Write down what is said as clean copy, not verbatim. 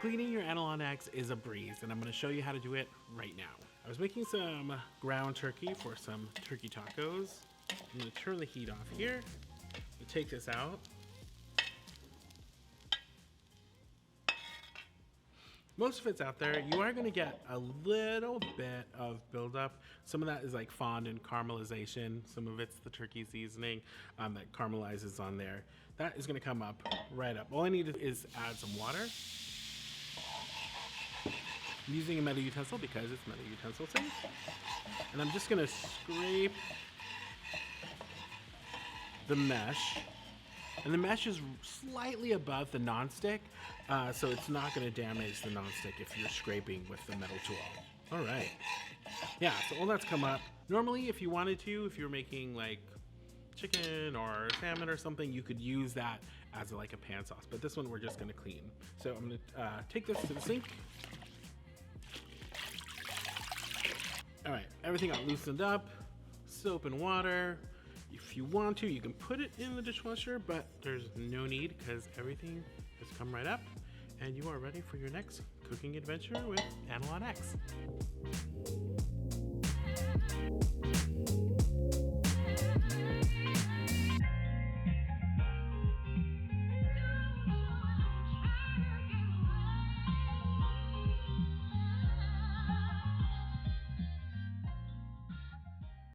Cleaning your AnolonX is a breeze, and I'm going to show you how to do it right now. I was making some ground turkey for some turkey tacos. I'm going to turn the heat off here. Take this out. Most of it's out there. You are going to get a little bit of buildup. Some of that is like fondant caramelization. Some of it's the turkey seasoning that caramelizes on there. That is going to come up right up. All I need is add some water. I'm using a metal utensil because it's metal utensil safe. And I'm just going to scrape the mesh. And the mesh is slightly above the nonstick, so it's not going to damage the nonstick if you're scraping with the metal tool. All right. Yeah, so all that's come up. Normally, if you wanted to, if you're making like chicken or salmon or something, you could use that as like a pan sauce. But this one we're just going to clean. So I'm going to take this to the sink. All right, everything got loosened up. Soap and water. If you want to, you can put it in the dishwasher, but there's no need because everything has come right up and you are ready for your next cooking adventure with AnolonX.